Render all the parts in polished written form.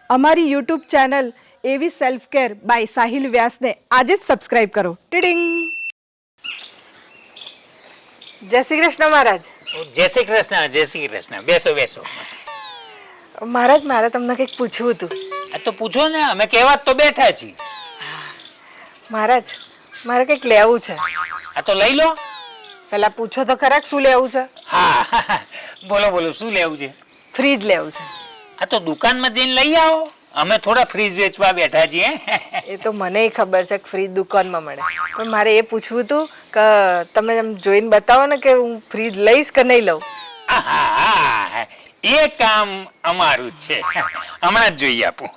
અમારી YouTube channel એવી self care bye Sahil વ્યાસને આજે જ સબસ્ક્રાઇબ કરો. ટીડિંગ. જય શ્રી કૃષ્ણ મહારાજ. જય શ્રી કૃષ્ણ, જય શ્રી કૃષ્ણ. બેસો બેસો. મહારાજ, મારે તમને કંઈક પૂછવું હતું. આ તો પૂછો ને, અમે કહેવા તો બેઠા છીએ. મહારાજ, મારે કંઈક લેવું છે. આ તો લઈ લો. પેલા પૂછો તો ખરા શું લેવું છે. હા બોલો બોલો, શું લેવું છે? ફ્રીજ લેવું છે. આ તો દુકાનમાં જઈને લઈ આવો. અમે થોડા ફ્રીજ વેચવા બેઠા છીએ. એ તો મને ખબર છે કે ફ્રીજ દુકાનમાં મળે, પણ મારે એ પૂછવું હતું કે તમે એમ જોઈને બતાવો ને કે હું ફ્રીજ લઈશ કે નહીં લઉં. હા, એ કામ અમારું જ છે. હમણાં જ જોઈ આપું.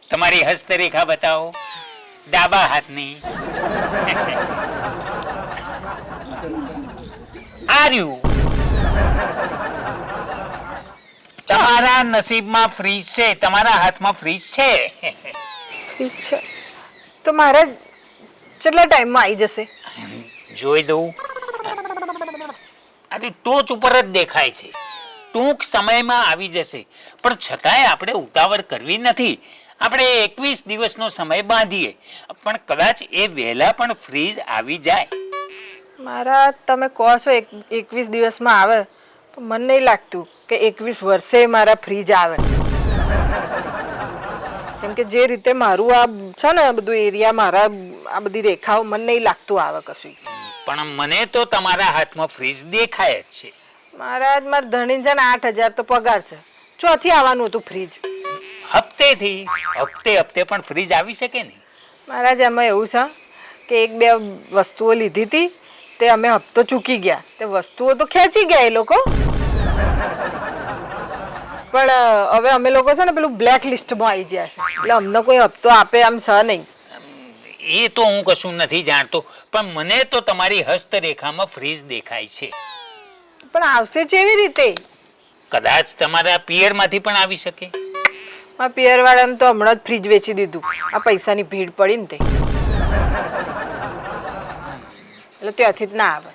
તમારી હસ્તરેખા બતાવો, ડાબા હાથની. આ રહ્યું. તમારા નસીબમાં ફ્રીજ છે, તમારા હાથમાં ફ્રીજ છે. ઠીક છે, તો મહારાજ કેટલા ટાઈમમાં આવી જશે? જોઈ દઉં. અરે ટોચ ઉપર જ દેખાય છે. ટૂંક સમયમાં આવી જશે, પણ છતાંય આપણે ઉતાવળ કરવી નથી. આપણે 21 દિવસનો સમય બાંધીએ, પણ કદાચ એ વહેલા પણ ફ્રીજ આવી જાય. મારા તમે કહો છો 21 દિવસમાં આવે, પણ મને નહીં લાગતું કે 21 વર્ષે મારા ફ્રીજ આવે. કેમ કે જે રીતે મારું આ છે ને બધું એરિયા, મારા આ બધી રેખાઓ, મને નહીં લાગતું આવે કશું. પણ મને તો તમારા હાથમાં ફ્રીજ દેખાય જ છે. મહારાજ, મારા ધણી છે ને 8,000 તો પગાર છે. ચોથી આવવાનું હતું ફ્રીજ. હપ્તે પણ ફ્રીજ આવી શકે ને. મહારાજ, એમાં એવું છે કે 1-2 વસ્તુઓ લીધી હતી, તે અમે હપ્તો ચૂકી ગયા. તે વસ્તુઓ તો ખેંચી ગયા એ લોકો, પણ હવે અમે લોકો છે ને પેલું બ્લેક લિસ્ટમાં આવી ગયા છે, એટલે અમને કોઈ હપ્તો આપે એમ છે નહીં. એ તો હું કશું નથી જાણતો, પણ મને તો તમારી હસ્તરેખામાં ફ્રીજ દેખાય છે. પણ આવશે કેવી રીતે? કદાચ તમારા પિયરમાંથી પણ આવી શકે. મારા પિયર વાળાને તો હમણાં જ ફ્રીજ વેચી દીધું, આ પૈસાની ભીડ પડી ને તે, એટલે ત્યાંથી જ ના આવે.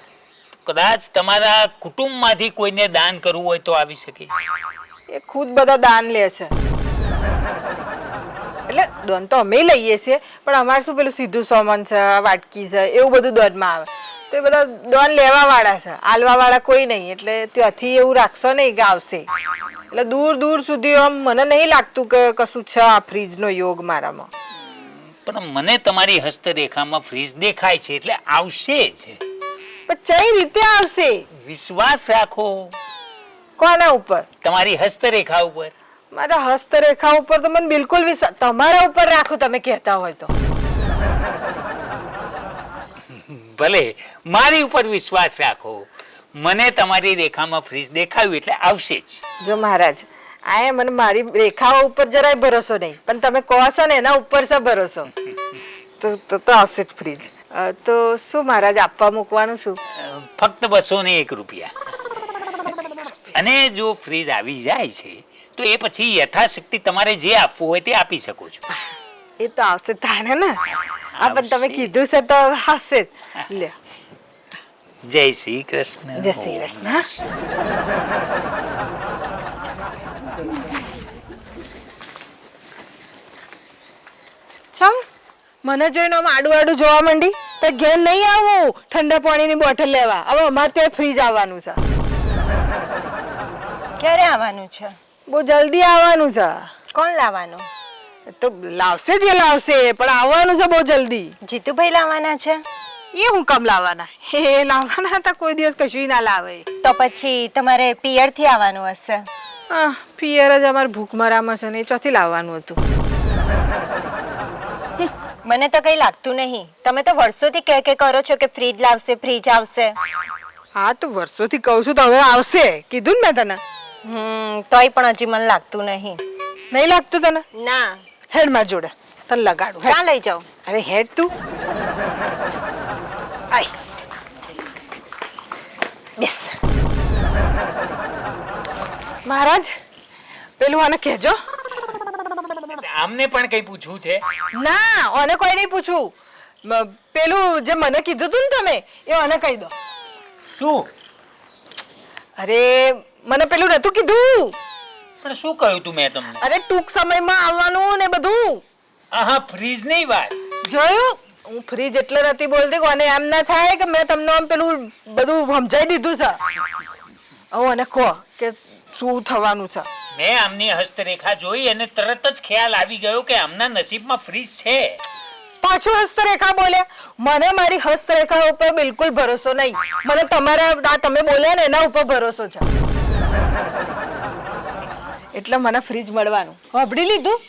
કદાચ તમારા કુટુંબમાંથી કોઈને દાન કરવું હોય તો આવી શકે. એ ખુદ બધા દાન લે છે, એટલે દાન તો અમે લઈએ છીએ, પણ અમારે શું પેલું સીધું સોમન છે, વાટકી છે, એવું બધું દાનમાં આવે. તો એ બધા દાન લેવા વાળા છે, આલવા વાળા કોઈ નહીં. એટલે ત્યાંથી એવું રાખશો નહીં કે આવશે. એટલે દૂર દૂર સુધી આમ મને નહીં લાગતું કે કશું છે આ ફ્રીજનો યોગ મારામાં. પણ મને તમારી હસ્તરેખામાં ફ્રીજ દેખાય છે, એટલે આવશે જ. પણ કઈ રીતે આવશે? વિશ્વાસ રાખો. કોના ઉપર? તમારી હસ્તરેખા ઉપર. મારા હસ્તરેખા ઉપર તો મને બિલકુલ વિશ્વાસ. તમારા ઉપર રાખો તમે કહેતા હોય તો. ભલે, મારી ઉપર વિશ્વાસ રાખો. મને તમારી રેખામાં ફ્રીજ દેખાયું એટલે આવશે જ. જો મહારાજ, આ મને મારી રેખાઓ ઉપર જરાય ભરોસો નહીં, પણ તમે કહો છો ને એના ઉપર છે ભરોસો, તો આવશે જ ફ્રીજ. તો શું મહારાજ, આપવા મૂકવાનું શું? ફક્ત 201 રૂપિયા. અને જો ફ્રીજ આવી જાય છે તો એ પછી યથાશક્તિ તમારે જે આપવું હોય તે આપી શકો છો. એ તો આવશે તાણે ને. આ પણ તમે કીધું છે તો આવશે જ. લે. જય શ્રી કૃષ્ણ. જય શ્રી કૃષ્ણ. ચમ મને જોઈને આડું આડું જોવા માંડી તો ઘેર નહીં આવું ઠંડા પાણીની બોટલ લેવા. હવે અમારે ત્યાં ફ્રીજ આવવાનું છે. ક્યારે આવવાનું છે? બહુ જલ્દી આવવાનું છે. કોણ લાવવાનું? તો લાવશે જે લાવશે, પણ આવવાનું છે બહુ જલ્દી. જીતુભાઈ લાવવાના છે? એ હું કામ લાવવાના? એ લાવવાના હતા, કોઈ દિવસ કશું ના લાવે. તો પછી તમારે પિયર થી આવવાનું હશે. હા, પિયર જ અમારે ભૂખમરામાં છે ને, એ ચોથી લાવવાનું હતું. મને તો કઈ લાગતું નહીં. તમે તો વર્ષોથી કહે કરો છો કે ફ્રીજ લાવશે, ફ્રીજ આવશે. હા, તો વર્ષોથી કહું છું તો હવે આવશે, કીધું ને મેં તને. તોય પણ હજી મને લાગતું નહીં. નહીં લાગતું તને? ના. હેડ માર જોડે, તને લગાડું. ક્યાં લઈ જાઉં? અરે હેડ તું. આય બેસ. મહારાજ, પેલું આને કહેજો. આમને પણ કઈ પૂછવું છે? ના, ઓને કોઈ નહીં પૂછવું. પેલું જે મને કીધું તું ને તમે, એ ઓને કહી દો. શું? અરે મને પેલું નતું કીધું. પણ શું કહ્યું તું મેં તમને? અરે ટૂંક સમયમાં આવવાનું ને બધું. હા, ફ્રીજ નહીં વાત. જોયું? હું ફ્રીજ એટલે નથી બોલતી કે અને એમ ના થાય કે મેં તમને આમ પેલું બધું સમજાઈ દીધું છે. હું અને કહો કે શું થવાનું છે. મેં આમની હસ્તરેખા જોઈ અને તરત જ ખ્યાલ આવી ગયો કે આમના નસીબમાં ફ્રીજ છે. પાછું હસ્તરેખા બોલ્યા. મને મારી હસ્તરેખા ઉપર બિલકુલ ભરોસો નહીં. મને તમારા આ તમે બોલ્યા ને એના ઉપર ભરોસો છે. એટલે મને ફ્રીજ મળવાનું સાંભળી લીધું.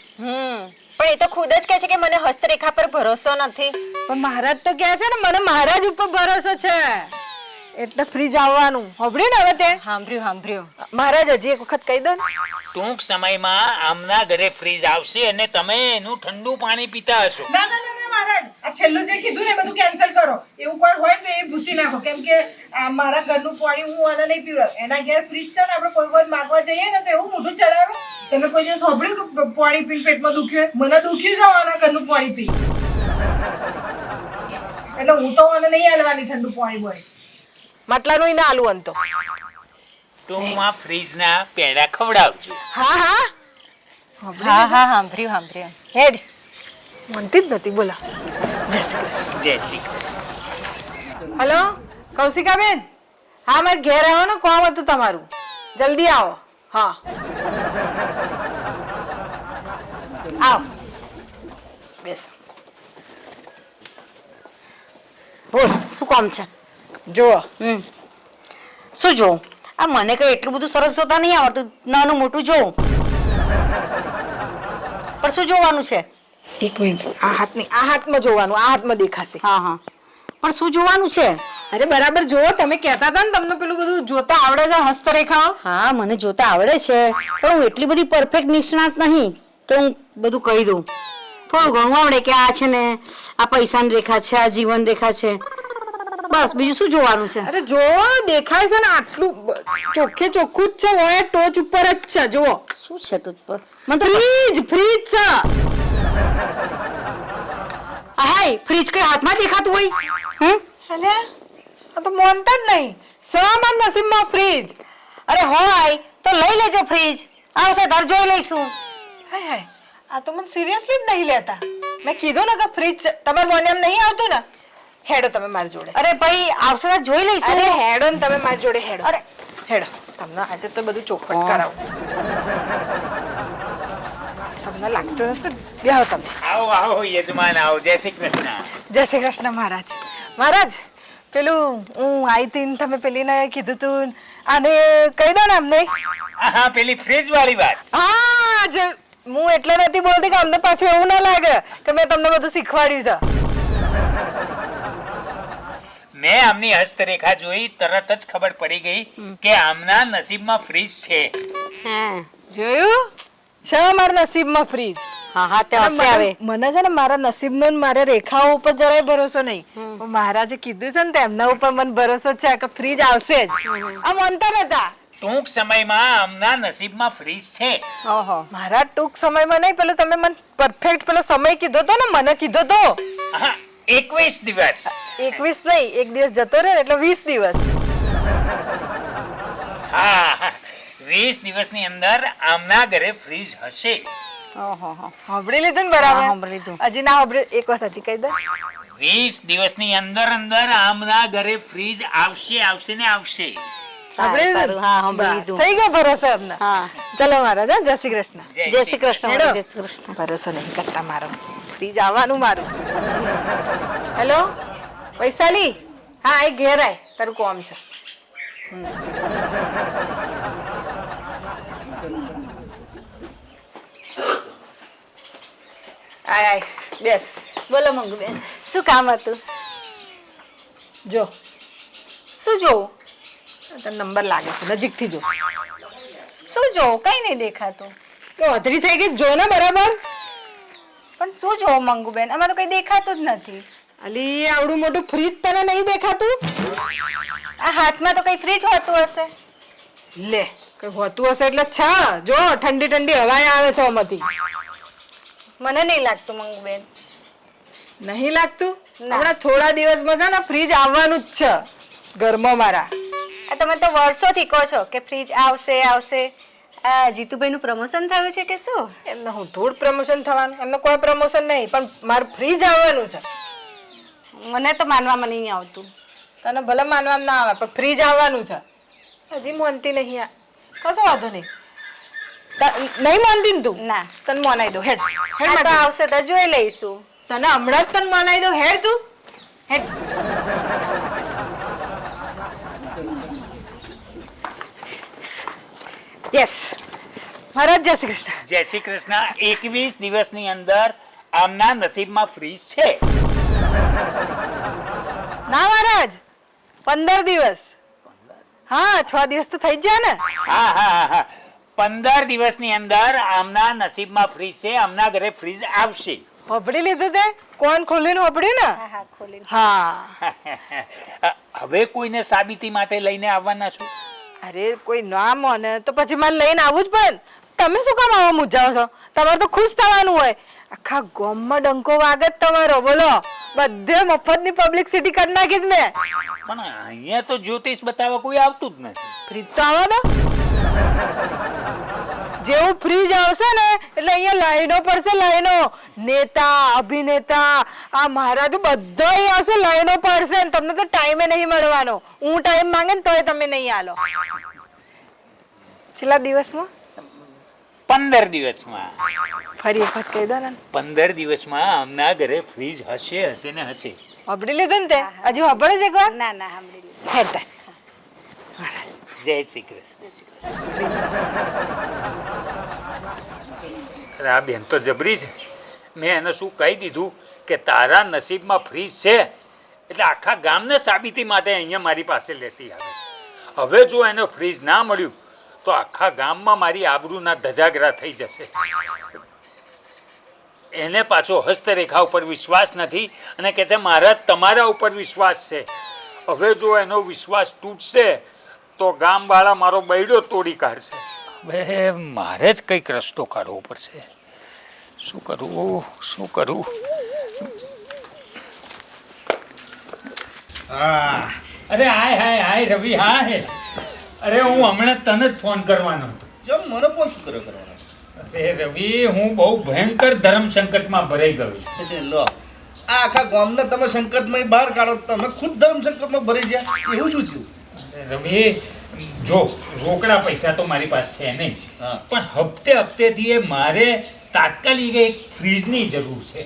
પણ એ તો ખુદ જ કહે છે કે મને હસ્તરેખા પર ભરોસો નથી. પણ મહારાજ તો કહે છે ને મને મહારાજ ઉપર ભરોસો છે એટલે ફ્રીજ આવવાનું સાંભળ્યું ને. હવે તે સાંભળ્યું. મહારાજ હજી એક વખત કહી દો ને. ટૂંક સમયમાં આમના ઘરે ફ્રીજ આવશે અને તમે એનું ઠંડુ પાણી પીતા હશો. ના મહારાજ, આ છેલ્લું જે કીધું ને એ બધું કેન્સલ કરો. એવું કોઈ હોય તો એ ભૂસી નાખો, કેમ કે આ મારા ઘરનું પાણી હું આને નહીં પીવડાવ. એના ઘેર ફ્રીજ છે ને, આપણે કોઈ વાર માંગવા જઈએ ને તો એવું મોઢું ચડાવે. તમે કોઈ દિવસ સાંભળ્યું કે પાણી પીને પેટમાં દુખ્યું? મને દુખ્યું છે આના ઘરનું પાણી પી. એટલે હું તો આને નહીં હાલવાની ઠંડુ પાણી બોય. માટલાનું ના આલુ અંતો. ટૂંકમાં ફ્રીજના પેડા ખવડાવજો. હા સાંભળ્યું. હેડ મનતી જ નથી. બોલા. જય શ્રી હેલો કૌશિકાબેન. હા મારે ઘેર આવવાનું કામ હતું તમારું. જલ્દી આવો. હા આવો બેસ. બોલ શું કામ છે? જુઓ શું જોઉં? આ મને કઈ એટલું બધું સરસ જોતા નહીં આવડતું. નાનું મોટું જોઉં પણ શું જોવાનું છે? એક મિનિટ. આ હાથમાં જોવાનું. આ હાથમાં દેખાશે. હા પણ શું જોવાનું છે? અરે બરાબર જુઓ. તમે કહેતા હતા ને તમને પેલું બધું જોતા આવડે છે હસ્તરેખાઓ. હા મને જોતા આવડે છે પણ હું એટલી બધી પરફેક્ટ નિષ્ણાત નહીં કે હું બધું કહી દઉં. થોડું ઘણું આવડે કે આ છે ને આ પૈસાની રેખા છે, આ જીવન રેખા છે, બસ. બીજું શું જોવાનું છે? અરે જુઓ દેખાય છે ને આટલું ચોખ્ખે ચોખ્ખું જ છે. હોય ટોચ ઉપર જ છે. જુઓ શું છે તું પર? મને તો ફ્રીજ છે. હાય ફ્રીજ કઈ હાથમાં દેખાતું હોય? અલે આ તો માનતા જ નહીં. સામાન નસીબમાં ફ્રીજ. અરે હોય તો લઈ લેજો ફ્રીજ. આવશે તાર જોઈ લઈશું. હાય હાય આ તો મને સિરિયસલી જ નહીં લેતા. મેં કીધું ને કે ફ્રીજ છે. તમારે મને એમ નહીં આવતું ને. હેડો તમે મારી જોડે. અરે ભાઈ આવશે તાર જોઈ લઈશું. અરે હેડો ને તમે મારી જોડે હેડો. અરે હેડો. તમને આજે તો બધું ચોખવટ કરાવું. તમને લાગતું નથી. બેહો તમે. આવો યજમાન આવો. જય શ્રી કૃષ્ણ. જય શ્રી કૃષ્ણ મહારાજ. મહારાજ પેલું હું આવી હતી ને તમે પેલીને કીધું તું આને કહી દો ને અમને. હા પેલી ફ્રીજ વાળી વાત. હા જ હું એટલે નથી બોલતી કે અમને પાછું એવું ના લાગે કે મેં તમને બધું શીખવાડ્યું છે. મેં આમની હસ્તરેખા જોઈ તરત જ ખબર પડી ગઈ કે આમના નસીબમાં ફ્રીજ છે. હા જોયું છે મારા નસીબમાં ફ્રીજ. હા તે હશે આવે. મને છે ને મારા નસીબનો ને મારા રેખાઓ ઉપર જરાય ભરોસો નહીં. પણ મહારાજે કીધું છે ને તેમના ઉપર મને ભરોસો છે કે ફ્રીજ આવશે જ. આ માનતા નતા. ટૂંક સમયમાં આમના નસીબમાં ફ્રીજ છે. ઓહો મારા ટૂંક સમયમાં નહીં. પેલું તમે મને પરફેક્ટ પેલો સમય કીધો તો ને મને કીધો તો હા 21 દિવસ. 21 નહીં. એક દિવસ જતો રહે એટલે 20 દિવસ. હા 20 દિવસની અંદર આમના ઘરે ફ્રીજ હશે. ઓહો સાંભળી લીધું ને બરાબર? હા, સાંભળી લીધું. હજી ના સાંભળ્યું? એક વાત હજી કહી દે. 20 દિવસની અંદર આમના ઘરે ફ્રીજ આવશે ને આવશે. સાંભળી લીધું? સારું, હા, સાંભળી બસ, લીધું. થઈ ગયો ભરોસો અમને. હા ચલો મહારાજ. હા, જય શ્રી કૃષ્ણ. જય શ્રી કૃષ્ણ. હેડો. જય શ્રી કૃષ્ણ. ભરોસો નહીં કરતા મારો. ફ્રીજ આવવાનું મારું. હેલો વૈશાલી. હા એ ઘેર આય. તારું કોમ છે. આય આય બેસ. બોલો મંગુબેન શું કામ હતું? જો શું જોવું? તને નંબર લાગે છે. નજીકથી જો. શું જોવું? કઈ નહીં દેખાતું. તો અધરી થઈ ગઈ. જો ને બરાબર. પણ શું જોવું મંગુબેન? આમાં તો કઈ દેખાતું જ નથી. અલી આવડું મોટું ફ્રીજ તને નહીં દેખાતું? આ હાથમાં તો કઈ ફ્રીજ હોતું હશે. લે કઈ હોતું હશે એટલે છા. જો ઠંડી ઠંડી હવાય આવે છે આમાંથી. મને નહીં લાગતું મંગુબેન. નહીં લાગતું? ના. હમણાં થોડા દિવસમાં છે ને ફ્રીજ આવવાનું જ છે ઘરમાં મારા. આ તમે તો વર્ષોથી કહો છો કે ફ્રીજ આવશે આવશે. આ જીતુભાઈનું પ્રમોશન થયું છે કે શું? એમને હું થોડું પ્રમોશન થવાનું, એમને કોઈ પ્રમોશન નહીં, પણ મારું ફ્રીજ આવવાનું છે. મને તો માનવામાં નહીં આવતું. તને ભલે માનવામાં ના આવે, પણ ફ્રીજ આવવાનું છે. હજી માનતી નહીં આ. કશો વાંધો નહીં. નહીં માનતી ને તું? ના. તને મનાઈ દો, હેડ હેડ આ તો માટે. આવશે તો જોઈ લઈશું. તને હમણાં જ તને મનાઈ દો, હેડ તું હેડ. યસ મહારાજ, જય શ્રી કૃષ્ણ. જય શ્રી કૃષ્ણ. 21 દિવસની અંદર આમના નસીબમાં ફ્રીજ છે. ના મહારાજ, 15 દિવસ. હા, 6 દિવસ તો થઈ જ જાય ને. હા હા હા હા 15 દિવસની અંદર આમના નસીબમાં ફ્રીજ છે. આમના ઘરે ફ્રીજ આવશે. હોપડી લીધું તે? કોણ ખોલીને હોપડી ને? હા ખોલીને. હા. હવે કોઈને સાબિતી માટે લઈને આવવાના છો? અરે કોઈ ના માને તો પછી મારે લઈને આવવું જ પડે ને. તમે શું કામ આવા મૂંઝાવો છો? તમારે તો ખુશ થવાનું હોય. આખા ગામમાં ડંકો વાગે જ તમારો, બોલો. બધે મફતની પબ્લિસિટી કરી નાખી જ મેં. પણ અહીંયા તો જ્યોતિષ બતાવવા કોઈ આવતું જ નથી. ફ્રીજ તો આવો દો. જેવું ફ્રીજ આવશે ને એટલે અહીંયા લાઈનો પડશે, લાઈનો. નેતા, અભિનેતા, આ મહારાજ બધો અહીં આવશે, લાઈનો પડશે ને તમને તો ટાઈમે નહીં મળવાનો. હું ટાઈમ માંગે ને તોય તમે નહીં આલો. છેલ્લા દિવસમાં 15 દિવસમાં. ફરી એક વખત કહી દો ને. 15 દિવસમાં આમના ઘરે ફ્રીજ હશે હશે ને હશે. હબડી લીધું ને તે? હજી હબડે જ એકવાર? ના ના સાંભળી લીધું. હેડતા. જય શ્રી કૃષ્ણ. અરે આ બેન તો જબરી છે. મેં એને શું કહી દીધું કે તારા નસીબમાં ફ્રીજ છે એટલે આખા ગામને સાબિતી માટે અહીંયા મારી પાસે લેતી આવે છે. હવે જો એને ફ્રીજ ના મળ્યું તો આખા ગામમાં મારી આબરૂના ધજાગરા થઈ જશે. એને પાછો હસ્તરેખા ઉપર વિશ્વાસ નથી અને કહે છે મારા તમારા ઉપર વિશ્વાસ છે. હવે જો એનો વિશ્વાસ તૂટશે તો ગામવાળા મારો બૈડો તોડી કાઢશે. હવે મારે જ કંઈક રસ્તો કાઢવો પડશે. શું કરું શું કરું? અરે હાય હાય હાય રવિ, હાય. અરે હું હમણાં તને જ ફોન કરવાનો હતો. જમ મને પણ શું કરવાનો? અરે રવિ, હું બહુ ભયંકર ધર્મ સંકટમાં ભરાઈ ગયો છું. એટલે લો આ આખા ગામને તમે સંકટમાં બહાર કાઢો, તમે ખુદ ધર્મ સંકટમાં ભરી ગયા, એવું શું થયું? અરે રવિ, જો રોકડા પૈસા તો મારી પાસે છે નહીં, હા. પણ હપ્તે હપ્તેથી એ મારે તાત્કાલિક એક ફ્રીજની જરૂર છે.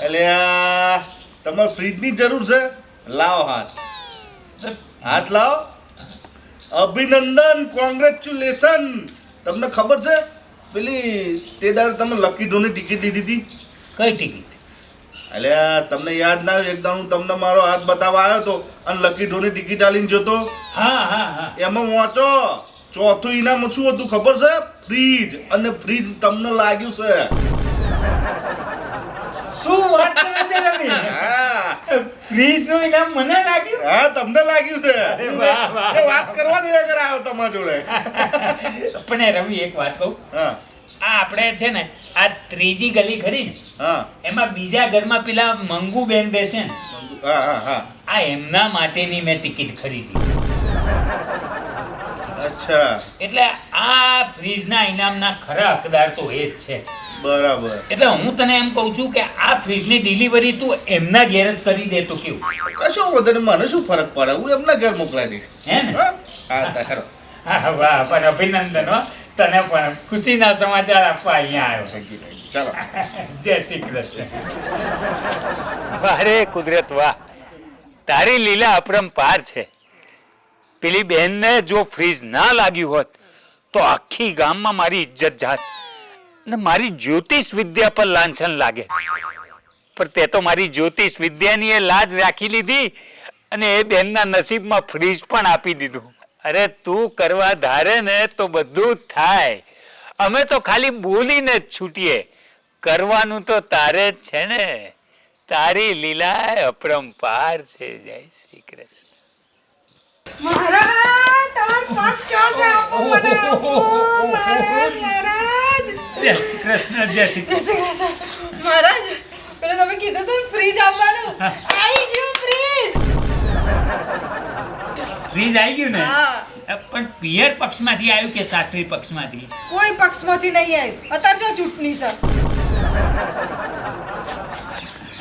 એટલે આ તમારે ફ્રીજની જરૂર છે? લાવો હાથ, હાથ લાવો. અભિનંદન, કોંગ્રેચ્યુલેશન. તમને ખબર છે પેલી તે દાડે તમે લકી ડ્રોની ટિકિટ લીધી હતી? કઈ ટિકિટ? એટલે તમને યાદ ના આવ્યું? એકદમ હું તમને મારો હાથ બતાવવા આવ્યો હતો અને લકી ડ્રોની ટિકિટ આલીને જોતો. હા હા હા એમાં વાંચો, ચોથું ઇનામ શું હતું ખબર છે? ફ્રીજ. અને ફ્રીજ તમને લાગ્યું છે. શું વાત કરે છે રવિ? હા ફ્રીજનું ઇનામ મને લાગ્યું? હા, તમને લાગ્યું છે. વાહ, વાહ, એ વાત કરવા જ વગર આવ્યો તમારા જોડે. પણ એ રવિ એક વાત કહું, હા આ આપણે છે ને આ ત્રીજી ગલી ખરી ને હા એમાં બીજા ઘરમાં પેલા મંગુ બેન રહે છે ને, હા હા હા. આ એમના માટેની મેં ટિકિટ ખરીદી. અચ્છા, એટલે આ ફ્રીજના ઇનામના ખરા હકદાર તો એ જ છે. બરાબર. એટલે હું તને એમ કહું છું કે આ ફ્રીજની ડિલિવરી તું એમના ઘેર જ કરી દે તો કેવું? કશો વાંધો નહીં, મને શું ફરક પડે, હું એમના ઘર મોકલાવી દઈશ. હે ને? હા હા તારો. હા વાહ, પણ અભિનંદન હો, તને પણ ખુશીના સમાચાર આપવા અહીંયા આવ્યો. ચાલો. જય શ્રી કૃષ્ણ. વારે કુદરત વાહ, તારી લીલા અપરંપાર છે. પેલી બહેનને જો ફ્રીજ ના લાગ્યું હોત તો આખી ગામમાં મારી ઇજ્જત જાત ને મારી જ્યોતિષ વિદ્યા પર લાંછન લાગે. પણ તે તો મારી જ્યોતિષ વિદ્યાની એ લાજ રાખી લીધી અને એ બહેનના નસીબમાં ફ્રીજ પણ આપી દીધું. અરે તું કરવા ધારે ને તો બધું જ થાય. અમે તો ખાલી બોલીને જ છૂટીએ, કરવાનું તો તારે જ છે ને. તારી લીલા અપરંપાર છે. જય શ્રી કૃષ્ણ. મહારાજ તમાર પગ ચાલશે, આપો મને, આપો. મહારાજ, મહારાજ. જય શ્રી કૃષ્ણ. જય શ્રી કૃષ્ણ. મહારાજ, પેલું તમે કીધું હતું ને ફ્રીજ આવવાનું, આવી ગયું ફ્રીજ. ફ્રીજ આવી ગયું ને? હા. પણ પિયર પક્ષમાંથી આવ્યું કે સાસરી પક્ષમાંથી? કોઈ પક્ષમાંથી નહીં આવ્યું. અત્યારે જો ચૂંટણી છે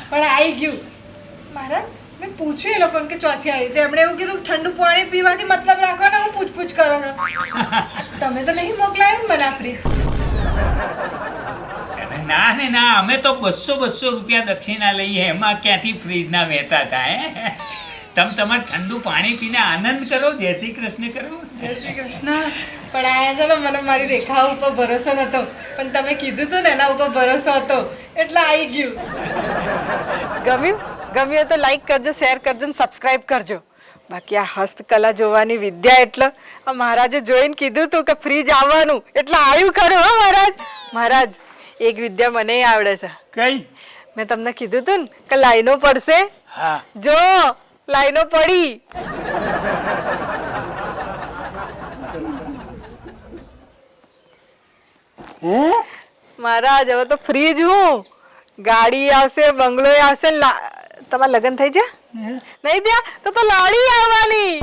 પણ આવી ગયું. મહારાજ મેં પૂછ્યું એ લોકોને કે ચોથી આવી તો એમણે એવું કીધું કે ઠંડુ પાણી પીવાથી મતલબ રાખો ને હું પૂછપૂછ કરો છો. તમે તો નહીં મોકલાયું મને આ ફ્રીજ. ના ને ના, અમે તો 200 રૂપિયા દક્ષિણા લઈએ, એમાં ક્યાંથી ફ્રીજના વહેતા હતા હે? તમે તમારે ઠંડુ પાણી પીને આનંદ કરો, જય શ્રી કૃષ્ણ કરો. જય શ્રી કૃષ્ણ. પણ આયા છે ને મને મારી રેખા ઉપર ભરોસો નતો, પણ તમે કીધું હતું ને એના ઉપર ભરોસો હતો એટલે આવી ગયું. ગમ્યું ગમ્યું તો લાઈક કરજો, શેર કરજો ને સબસ્ક્રાઇબ કરજો. બાકી આ હસ્તકલા જોવાની વિદ્યા એટલે આ મહારાજે જોઈને કીધું તું કે ફ્રીજ આવવાનું એટલે આવ્યું ખરું. હો મહારાજ, મહારાજ એક વિદ્યા મને આવડે છે. કઈ? મેં તમને કીધું તું ને કે લાઈનો પડશે. હા, જો લાઈનો પડી. મહારાજ હવે તો ફ્રીજ હું, ગાડી આવશે, બંગલો આવશે, તમારા લગ્ન થઈ જાય નહીં ત્યાં તો લાડી આવવાની.